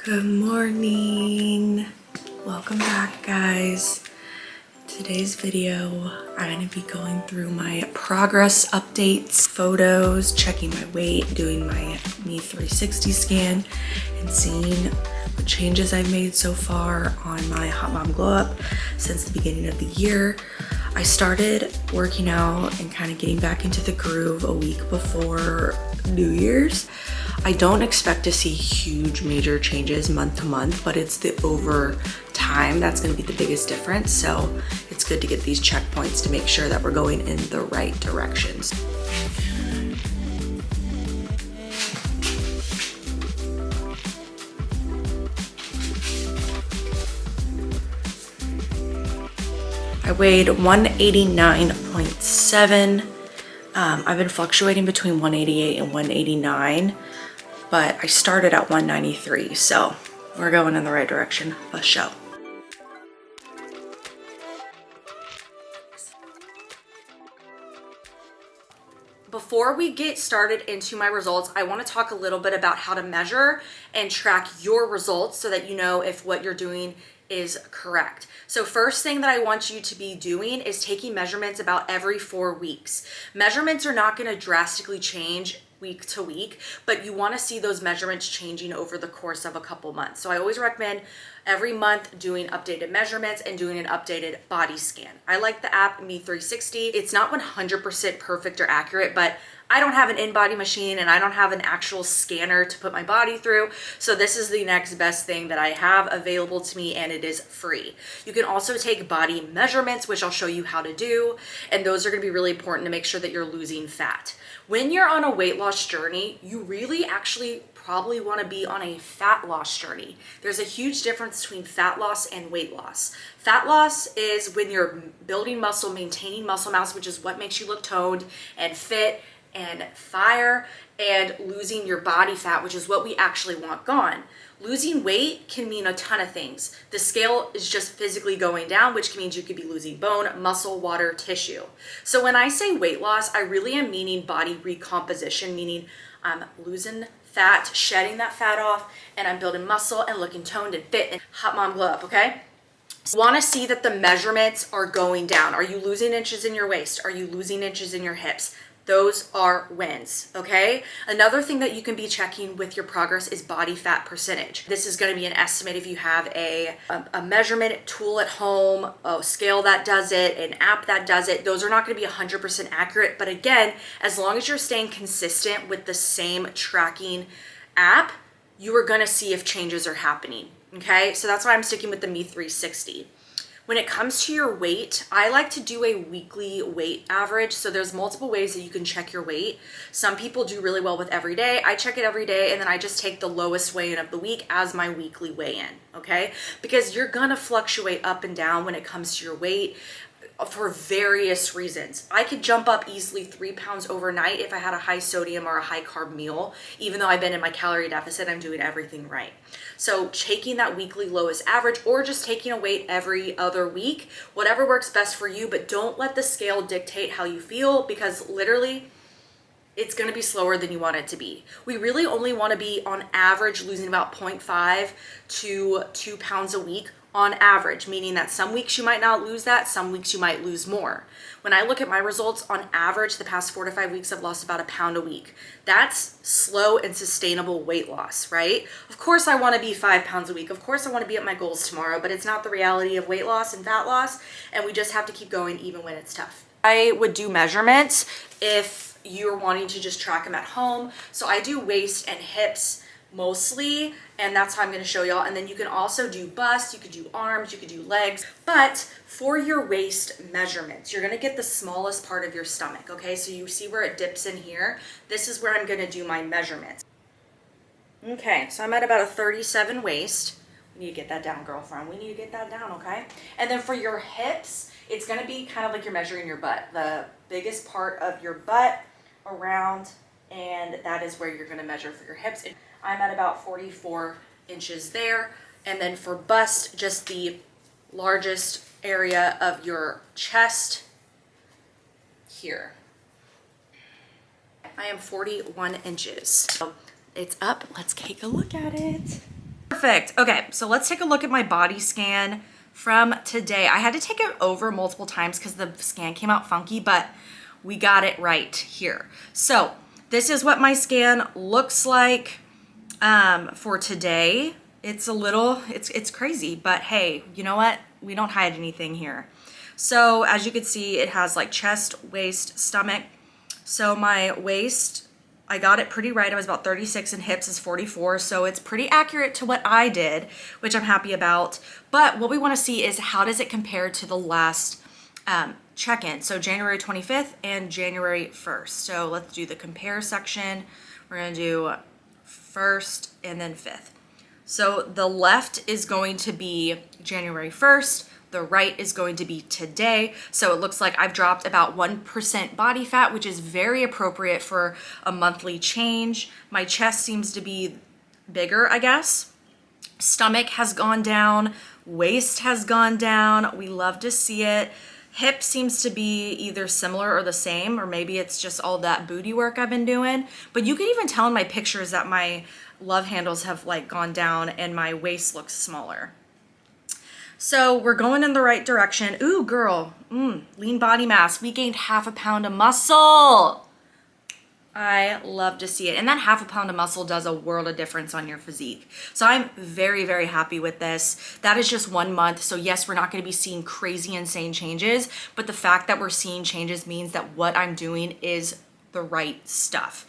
Good morning. Welcome back, guys. Today's video, I'm going to be going through my progress updates, photos, checking my weight, doing my Me 360 scan, and seeing what changes I've made so far on my Hot Mom Glow Up since the beginning of the year. I started working out and kind of getting back into the groove a week before New Year's. I don't expect to see huge major changes month to month, but it's the over time that's going to be the biggest difference. So it's good to get these checkpoints to make sure that we're going in the right directions. I weighed 189.7. I've been fluctuating between 188 and 189, but I started at 193, so we're going in the right direction for sure. Before we get started into my results, I want to talk a little bit about how to measure and track your results so that you know if what you're doing is correct. So first thing that I want you to be doing is taking measurements about every 4 weeks. Measurements are not going to drastically change week to week, but you want to see those measurements changing over the course of a couple months. So I always recommend every month doing updated measurements and doing an updated body scan. I like the app Me 360. It's not 100% perfect or accurate, but I don't have an in-body machine and I don't have an actual scanner to put my body through. So this is the next best thing that I have available to me, and it is free. You can also take body measurements, which I'll show you how to do. And those are gonna be really important to make sure that you're losing fat. When you're on a weight loss journey, you really actually probably wanna be on a fat loss journey. There's a huge difference between fat loss and weight loss. Fat loss is when you're building muscle, maintaining muscle mass, which is what makes you look toned and fit and fire, and losing your body fat, which is what we actually want gone. Losing weight can mean a ton of things. The scale is just physically going down, which means you could be losing bone, muscle, water, tissue. So when I say weight loss, I really am meaning body recomposition, meaning I'm losing fat, shedding that fat off, and I'm building muscle and looking toned and fit and Hot Mom Glow Up, okay? Want to see that the measurements are going down. Are you losing inches in your waist? Are you losing inches in your hips? Those are wins, okay? Another thing that you can be checking with your progress is body fat percentage. This is gonna be an estimate if you have a measurement tool at home, a scale that does it, an app that does it. Those are not gonna be 100% accurate, but again, as long as you're staying consistent with the same tracking app, you are gonna see if changes are happening, okay? So that's why I'm sticking with the Me 360. When it comes to your weight, I like to do a weekly weight average. So there's multiple ways that you can check your weight. Some people do really well with every day. I check it every day and then I just take the lowest weigh-in of the week as my weekly weigh-in, okay? Because you're gonna fluctuate up and down when it comes to your weight for various reasons. I could jump up easily 3 pounds overnight if I had a high sodium or a high carb meal. Even though I've been in my calorie deficit, I'm doing everything right. So taking that weekly lowest average or just taking a weight every other week, whatever works best for you, but don't let the scale dictate how you feel, because literally it's gonna be slower than you want it to be. We really only wanna be on average losing about 0.5 to 2 pounds a week on average, meaning that some weeks you might not lose that, some weeks you might lose more. When I look at my results, on average, the past 4 to 5 weeks, I've lost about 1 pound a week. That's slow and sustainable weight loss, right? Of course, I wanna be 5 pounds a week. Of course, I wanna be at my goals tomorrow, but it's not the reality of weight loss and fat loss, and we just have to keep going even when it's tough. I would do measurements if you're wanting to just track them at home. So I do waist and hips mostly, and that's how I'm going to show y'all. And then you can also do bust, you could do arms, you could do legs. But for your waist measurements, you're going to get the smallest part of your stomach, okay? So you see where it dips in here? This is where I'm going to do my measurements. Okay, so I'm at about a 37 waist. We need to get that down, girlfriend. We need to get that down, okay? And then for your hips, it's going to be kind of like you're measuring your butt. The biggest part of your butt around, and that is where you're going to measure for your hips. I'm at about 44 inches there. And then for bust, just the largest area of your chest here. I am 41 inches. So it's up. Let's take a look at it. Perfect. Okay, so let's take a look at my body scan from today. I had to take it over multiple times because the scan came out funky, but we got it right here. So this is what my scan looks like for today. It's a little, it's crazy, but hey, you know what? We don't hide anything here. So as you can see, it has like chest, waist, stomach. So my waist, I got it pretty right. I was about 36 and hips is 44. So it's pretty accurate to what I did, which I'm happy about. But what we want to see is how does it compare to the last check-in. So January 25th and January 1st. So let's do the compare section. We're going to do 1st and then 5th. So the left is going to be January 1st. The right is going to be today. So it looks like I've dropped about 1% body fat, which is very appropriate for a monthly change. My chest seems to be bigger, I guess. Stomach has gone down. Waist has gone down. We love to see it. Hip seems to be either similar or the same, or maybe it's just all that booty work I've been doing. But you can even tell in my pictures that my love handles have like gone down and my waist looks smaller. So we're going in the right direction. Ooh, girl, lean body mass. We gained 1/2 pound of muscle. I love to see it. And that 1/2 pound of muscle does a world of difference on your physique. So I'm very, very happy with this. That is just 1 month. So yes, we're not going to be seeing crazy, insane changes, but the fact that we're seeing changes means that what I'm doing is the right stuff.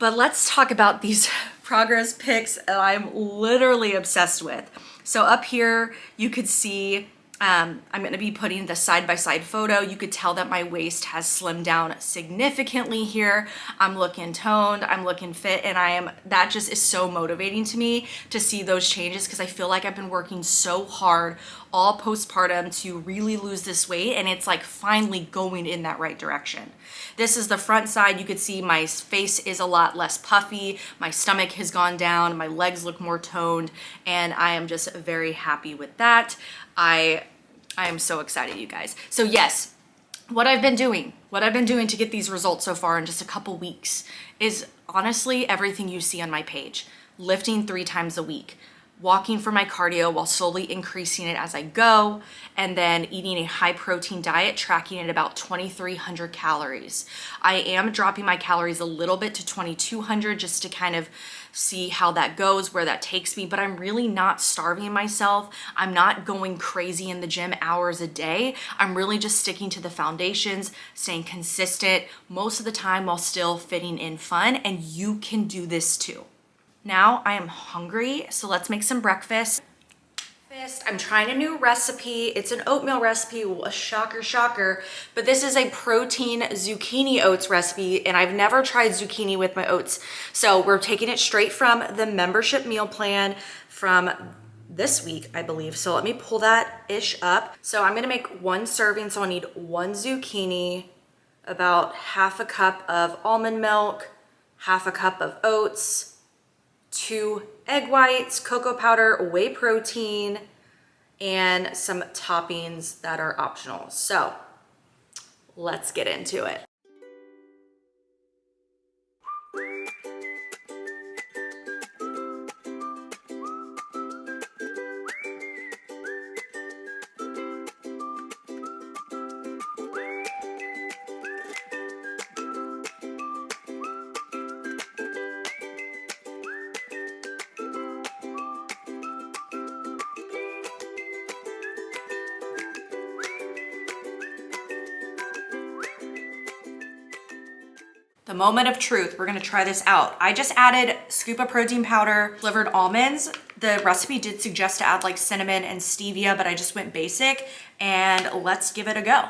But let's talk about these progress pics that I'm literally obsessed with. So up here, you could see, I'm gonna be putting the side-by-side photo. You could tell that my waist has slimmed down significantly here. I'm looking toned, I'm looking fit, and that just is so motivating to me to see those changes because I feel like I've been working so hard all postpartum to really lose this weight, and it's like finally going in that right direction. This is the front side. You could see my face is a lot less puffy. My stomach has gone down. My legs look more toned, and I am just very happy with that. I am so excited, you guys. So yes, what I've been doing to get these results so far in just a couple weeks is honestly everything you see on my page. Lifting 3 times a week, walking for my cardio while slowly increasing it as I go, and then eating a high protein diet, tracking at about 2,300 calories. I am dropping my calories a little bit to 2,200 just to kind of see how that goes, where that takes me, but I'm really not starving myself. I'm not going crazy in the gym hours a day. I'm really just sticking to the foundations, staying consistent most of the time while still fitting in fun, and you can do this too. Now I am hungry, so let's make some breakfast. I'm trying a new recipe. It's an oatmeal recipe, a shocker, but this is a protein zucchini oats recipe, and I've never tried zucchini with my oats. So we're taking it straight from the membership meal plan from this week, I believe. So let me pull that ish up. So I'm gonna make 1 serving, so I'll need 1 zucchini, about 1/2 cup of almond milk, 1/2 cup of oats, 2 egg whites, cocoa powder, whey protein, and some toppings that are optional. So let's get into it. The moment of truth, we're gonna try this out. I just added scoop of protein powder, flavored almonds. The recipe did suggest to add like cinnamon and stevia, but I just went basic, and let's give it a go.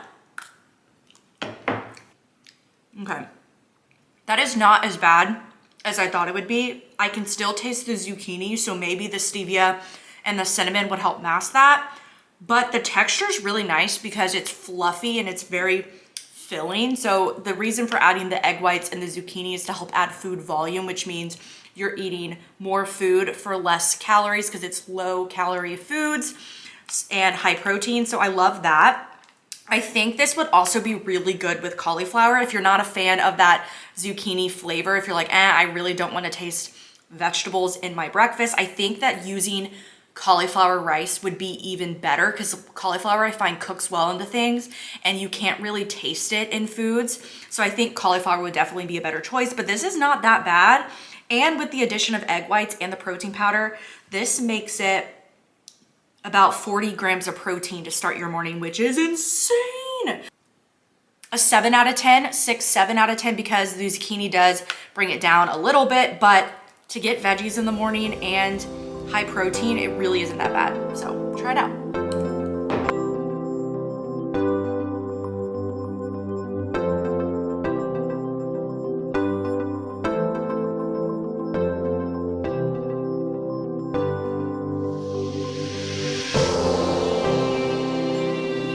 Okay, that is not as bad as I thought it would be. I can still taste the zucchini, so maybe the stevia and the cinnamon would help mask that, but the texture is really nice because it's fluffy and it's very filling. So the reason for adding the egg whites and the zucchini is to help add food volume, which means you're eating more food for less calories because it's low calorie foods and high protein. So I love that. I think this would also be really good with cauliflower if you're not a fan of that zucchini flavor. If you're like, I really don't want to taste vegetables in my breakfast. I think that using cauliflower rice would be even better because cauliflower I find cooks well into things and you can't really taste it in foods. So I think cauliflower would definitely be a better choice, but this is not that bad. And with the addition of egg whites and the protein powder, this makes it about 40 grams of protein to start your morning, which is insane. A 7 out of 10, 6, 7 out of 10, because the zucchini does bring it down a little bit, but to get veggies in the morning and high protein, it really isn't that bad. So try it out.